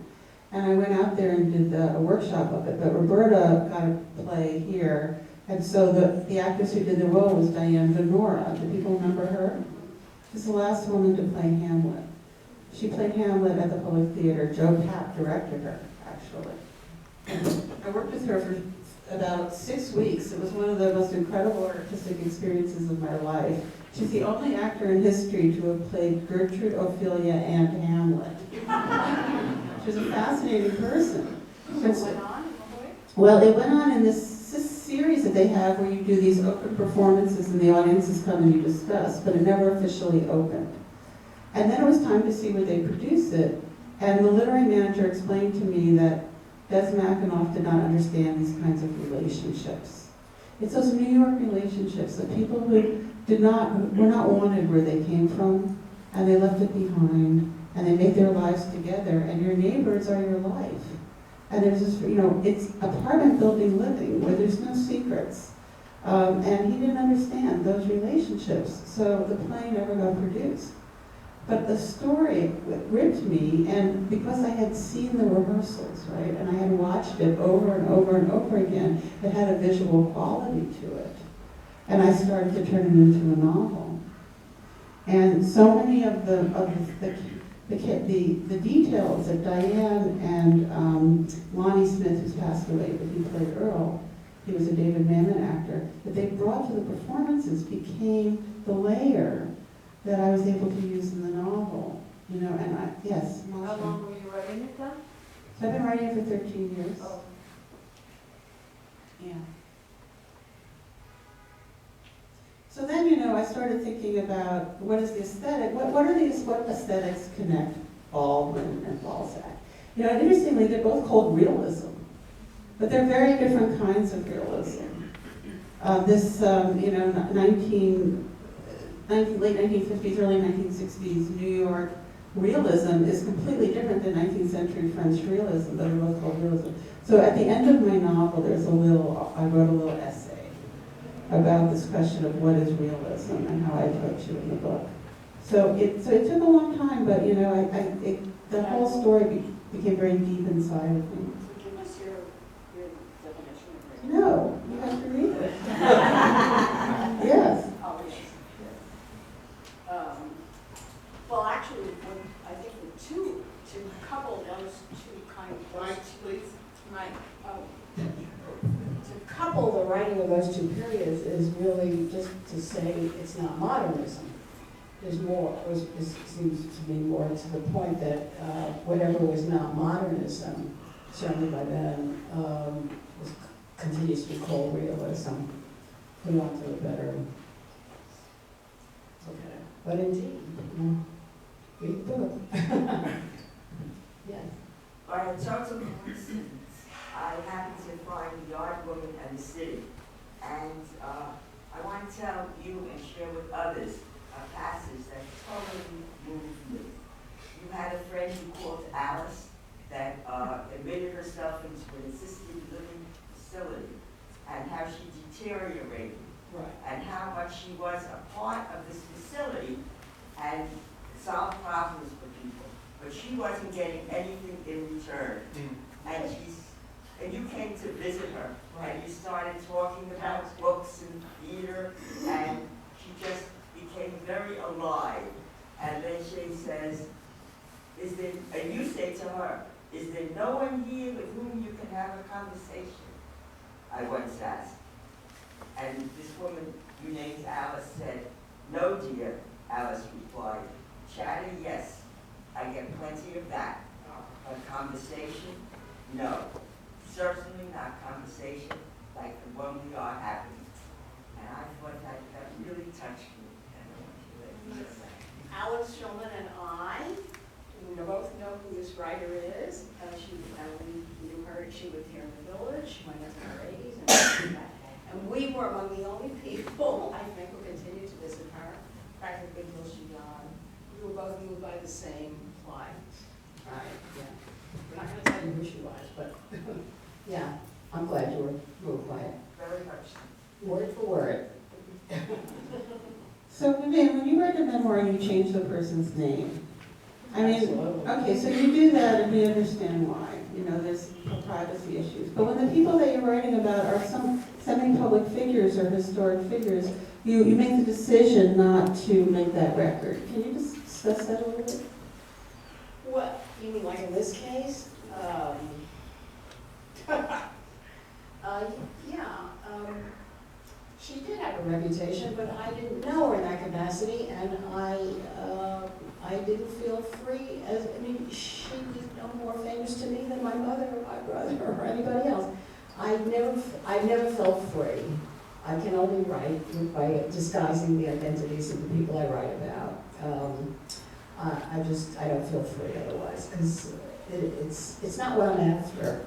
and I went out there and did a workshop of it. But Roberta got a play here, and so the actress who did the role was Diane Venora. Do people remember her? She's the last woman to play Hamlet. She played Hamlet at the Public Theater. Joe Papp directed her, actually. And I worked with her for about 6 weeks. It was one of the most incredible artistic experiences of my life. She's the only actor in history to have played Gertrude, Ophelia, and Hamlet. She was a fascinating person. Well, it went on in this series that they have where you do these open performances and the audiences come and you discuss, but it never officially opened. And then it was time to see where they produce it, and the literary manager explained to me that Des McAnuff did not understand these kinds of relationships. It's those New York relationships, the people who were not wanted where they came from, and they left it behind, and they make their lives together, and your neighbors are your life. And there's this, it's apartment building living where there's no secrets. And he didn't understand those relationships, so the play never got produced. But the story gripped me, and because I had seen the rehearsals, right, and I had watched it over and over and over again, it had a visual quality to it. And I started to turn it into a novel. And so many of the details that Diane and Lonnie Smith, who's passed away, but he played Earl, he was a David Mamet actor, that they brought to the performances became the layer that I was able to use in the novel. Yes. How long were you writing it then? So I've been writing it for 13 years. Oh. Yeah. So then, I started thinking about what is the aesthetic, what aesthetics connect Baldwin and Balzac? You know, and interestingly, they're both called realism, but they're very different kinds of realism. This, you know, late 1950s, early 1960s New York realism is completely different than 19th century French realism, but they're both called realism. So at the end of my novel, I wrote a little essay about this question of what is realism and how I approach it in the book. So it took a long time, but you know, the whole story became very deep inside of me. Give us your definition of it. No, you have to read it. Yes. Oh, yes. Well, actually, I think to couple those two kind of. Mike, please. Right. To couple the writing of those two periods is really just to say it's not modernism. There's more, it seems to be more to the point that whatever was not modernism, certainly by then, continues to be called realism. We want to a better. Okay. But indeed, read the book. Yes. By a total coincidence, I happened to find the yard woman and the city. And I want to tell you and share with others a passage that totally moved me. You had a friend you called Alice that admitted herself into an assisted living facility and how she deteriorated. Right. And how much she was a part of this facility and solved problems for people. But she wasn't getting anything in return. And you came to visit her, and you started talking about books and theater, and she just became very alive. And then she says, and you say to her, is there no one here with whom you can have a conversation? I once asked. And this woman, you named Alice, said, no, dear. Alice replied, chatter, yes. I get plenty of that. But conversation, no. Certainly not conversation like the one we are having. And I thought that really touched me. And I want you to know that. Alex Schulman and I, we both know who this writer is. We knew her, she lived here in the village, she went into her 80s, and we were among the only people, I think, who continued to visit her, practically until she died. We were both moved by the same plight. Right, yeah. We're not going to tell you who she was, but yeah, I'm glad you were moved by it. Very much. Word for word. So Vivian, when you write a memoir and you change the person's name, I mean, Absolutely. okay, so you do that and we understand why. You know, there's privacy issues. But when the people that you're writing about are some semi-public figures or historic figures, you make the decision not to make that record. Can you just discuss that a little bit? What, you mean like in this case? She did have a reputation, but I didn't know her in that capacity, and I didn't feel free. She was no more famous to me than my mother or my brother or anybody else. I never felt free. I can only write by disguising the identities of the people I write about. I don't feel free otherwise, because it's not what I'm after.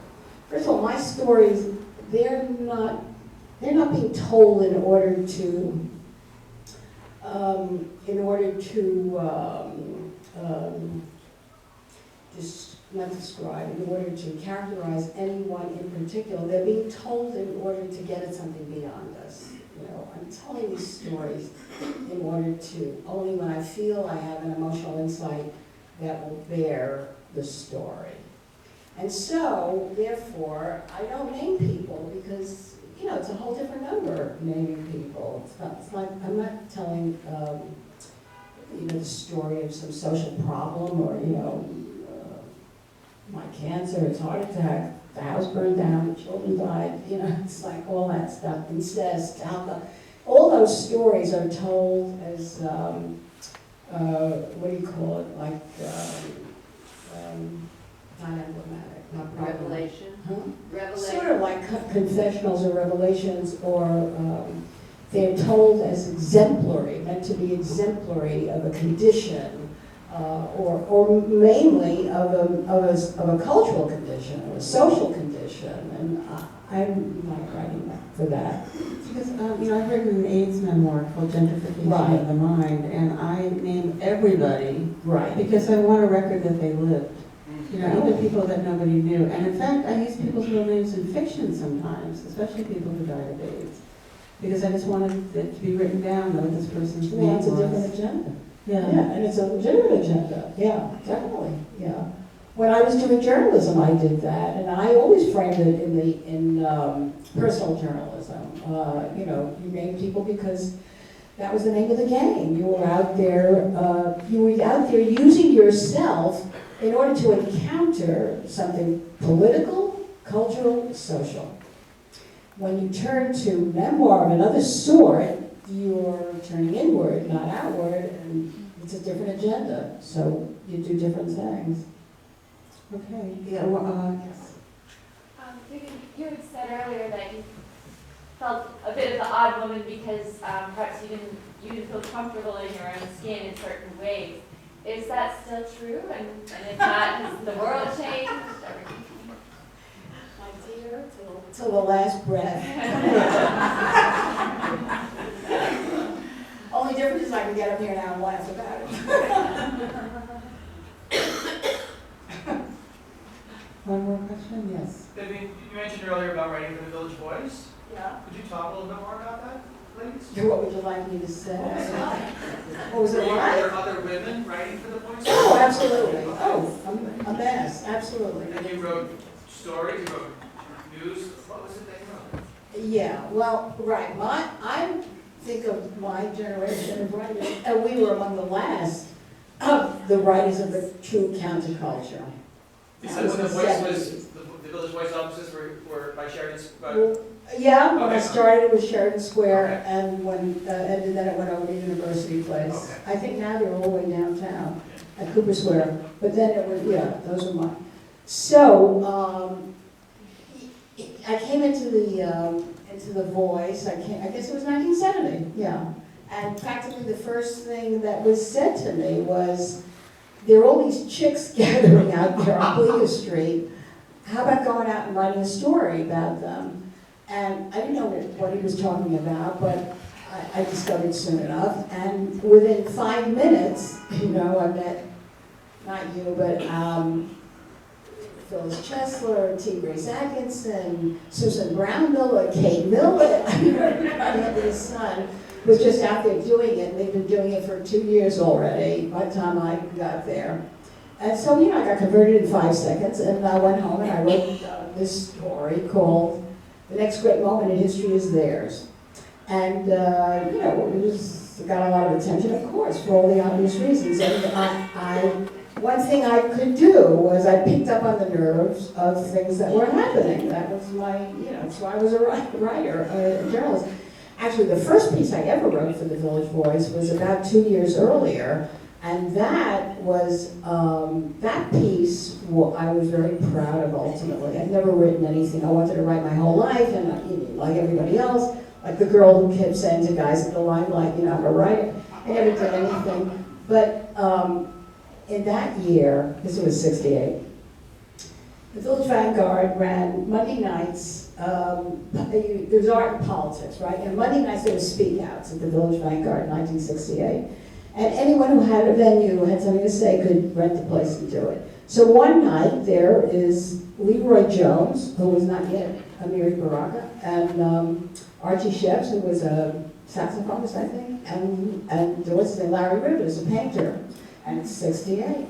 First of all, my stories, they're not being told in order to characterize anyone in particular. They're being told in order to get at something beyond us. You know, I'm telling these stories in order to, only when I feel I have an emotional insight that will bear the story. And so, therefore, I don't name people because, you know, it's a whole different number naming people. It's like, I'm not telling, you know, the story of some social problem or, you know, my cancer, it's heart attack, the house burned down, the children died, you know, it's like all that stuff, incest, alcohol. All those stories are told as, what do you call it, like, not emblematic, not private. Revelation? Huh? Revelation. Sort of like confessionals or revelations, or they're told as exemplary, meant to be exemplary of a condition or mainly of a cultural condition, or a social condition, and I'm not writing for that. Because, I've written an AIDS memoir called Gentrification Right. of the Mind, and I name everybody Right. because I want a record that they lived. Even people that nobody knew. And in fact, I use people's real names in fiction sometimes, especially people who died of AIDS. Because I just wanted it to be written down what this person's name Well, was. it's a different agenda. Yeah. Yeah, and it's a legitimate agenda, yeah, definitely, yeah. When I was doing journalism, I did that, and I always framed it in personal journalism. You named people because that was the name of the game. You were out there using yourself in order to encounter something political, cultural, social. When you turn to memoir of another sort, you're turning inward, not outward, and it's a different agenda. So you do different things. Okay. Yeah. Yes. Vivian, you had said earlier that you felt a bit of the odd woman because perhaps you didn't feel comfortable in your own skin in certain ways. Is that still true? And if not, has the world changed? My dear, till the last breath. Only difference is I can get up here now and laugh about it. One more question? Yes. Vivian, you mentioned earlier about writing for the Village Voice. Yeah. Could you talk a little bit more about that, please? What would you like me to say? What was it Are like? there other women writing for the Voice? Oh, absolutely. Oh, a mess, absolutely. And you wrote stories, you wrote news. What was it that you wrote? Yeah, well, right. I think of my generation of writers, and we were among the last of the writers of the true counterculture. You That said was when the the Voice 70s. was, the Village Voice offices were by Sheridan. Well, yeah, when I Okay. started it was Sheridan Square, Okay. and and then it went over to University Place. Okay. I think now they're all the way downtown at Cooper Square, but then it was, those were mine. So, I came into the Voice, I guess it was 1970, yeah. And practically the first thing that was said to me was, there are all these chicks gathering out there on Bleecker Street. How about going out and writing a story about them? And I didn't know what he was talking about, but I discovered soon enough. And within 5 minutes, I met, not you, but Phyllis Chesler, T. Grace Atkinson, Susan Brown Miller, Kate Miller. Everybody under the sun was just out there doing it. They've been doing it for 2 years already by the time I got there. And so, I got converted in 5 seconds, and I went home and I wrote this story called The Next Great Moment in History is Theirs. And, it got a lot of attention, of course, for all the obvious reasons. And one thing I could do was I picked up on the nerves of things that were happening. That was my, so I was a writer, a journalist. Actually, the first piece I ever wrote for the Village Voice was about 2 years earlier, and that was, that piece I was very proud of ultimately. I'd never written anything. I wanted to write my whole life, and like everybody else, like the girl who kept saying to guys at the Limelight, I'm a writer. I never did anything. But in that year, this was 68, the Village Vanguard ran Monday nights. There's art and politics, right? And Monday nights there were speak outs at the Village Vanguard in 1968. And anyone who had a venue, who had something to say, could rent the place and do it. So one night there is Leroy Jones, who was not yet Amiri Baraka, and Archie Sheffs, who was a saxophonist, I think, and what's his name, Larry Rivers, a painter, and it's 68.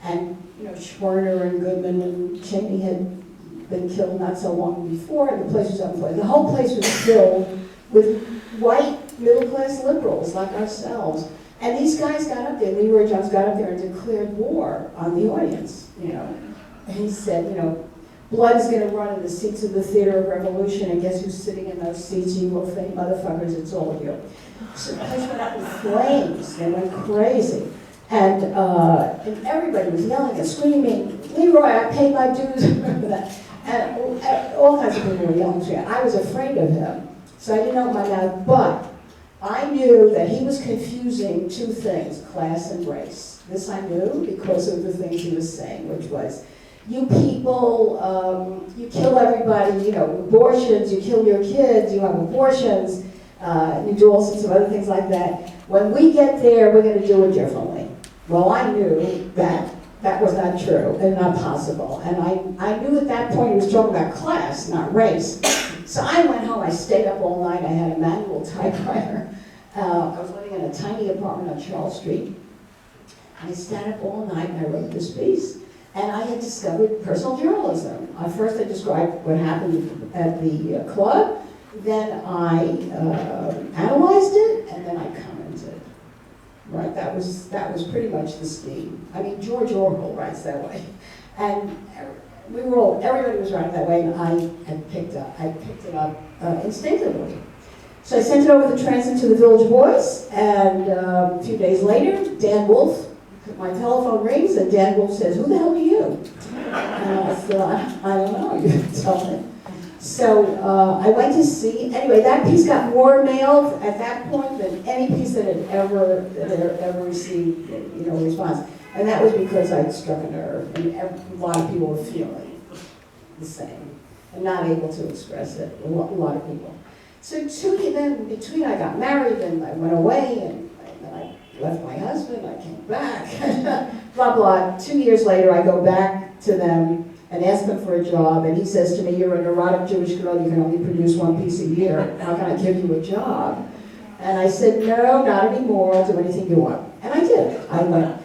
And, Schwerner and Goodman and Cheney had been killed not so long before, and the place was on fire. The whole place was filled with white middle-class liberals like ourselves. And these guys got up there, Leroy Jones got up there and declared war on the audience, And he said, blood is going to run in the seats of the Theater of Revolution, and guess who's sitting in those seats? You will think, motherfuckers, it's all of you. So the place went up in flames. They went crazy. And everybody was yelling and screaming, Leroy, I paid my dues. And all kinds of people were yelling to me. I was afraid of him, so I didn't open my mouth, but I knew that he was confusing two things, class and race. This I knew because of the things he was saying, which was, you people, you kill everybody, you know, abortions, you kill your kids, you have abortions, you do all sorts of other things like that. When we get there, we're going to do it differently. Well, I knew that that was not true and not possible. And I knew at that point he was talking about class, not race. So I went home, I stayed up all night, I had a manual typewriter. I was living in a tiny apartment on Charles Street. And I stayed up all night and I wrote this piece. And I had discovered personal journalism. First I described what happened at the club, then I analyzed it, and then I commented. Right, that was pretty much the scheme. I mean, George Orwell writes that way. And everybody was writing that way, and I picked it up instinctively. So I sent it over the transit to the Village Voice, and a few days later, Dan Wolfe, my telephone rings, and Dan Wolfe says, "Who the hell are you?" And I thought, I don't know, you can tell me. So I went to see, anyway, that piece got more mail at that point than any piece that had ever received, you know, response. And that was because I'd struck a nerve, and a lot of people were feeling the same, and not able to express it, a lot of people. So then, between I got married, and I went away, and then I left my husband, I came back, blah, blah. 2 years later, I go back to them, and ask him for a job, and he says to me, "You're a neurotic Jewish girl, you can only produce one piece a year. How can I give you a job?" And I said, "No, not anymore, I'll do anything you want." And I did. I went,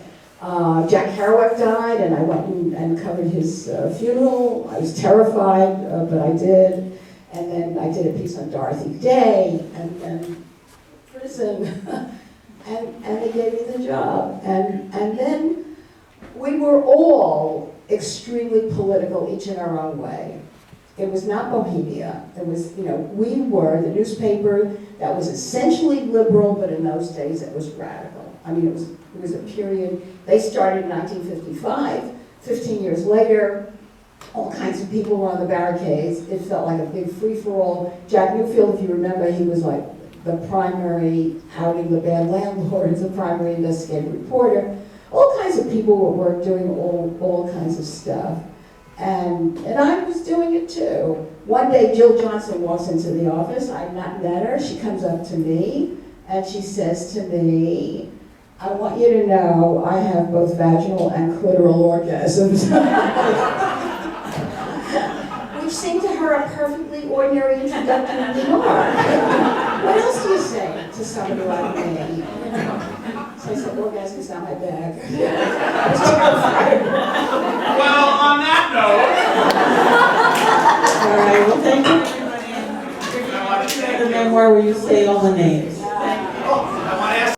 Jack Kerouac died, and I went and covered his funeral. I was terrified, but I did. And then I did a piece on Dorothy Day, and then prison, and they gave me the job. And then we were all extremely political, each in our own way. It was not Bohemia. It was, you know, we were the newspaper that was essentially liberal, but in those days it was radical. I mean, it was a period. They started in 1955. 15 years later, all kinds of people were on the barricades. It felt like a big free-for-all. Jack Newfield, if you remember, he was like the primary outing the bad landlords, the primary investigative reporter. All kinds of people were doing all kinds of stuff. And I was doing it too. One day Jill Johnson walks into the office. I've not met her. She comes up to me and she says to me, "I want you to know I have both vaginal and clitoral orgasms." Which seemed to her a perfectly ordinary introductory remark. What else do you say to somebody like me? So I said, "Orgasm is not my bag." I was terrified. Well, on that note. All right, well, thank you, everybody. The memoir where you say all the names.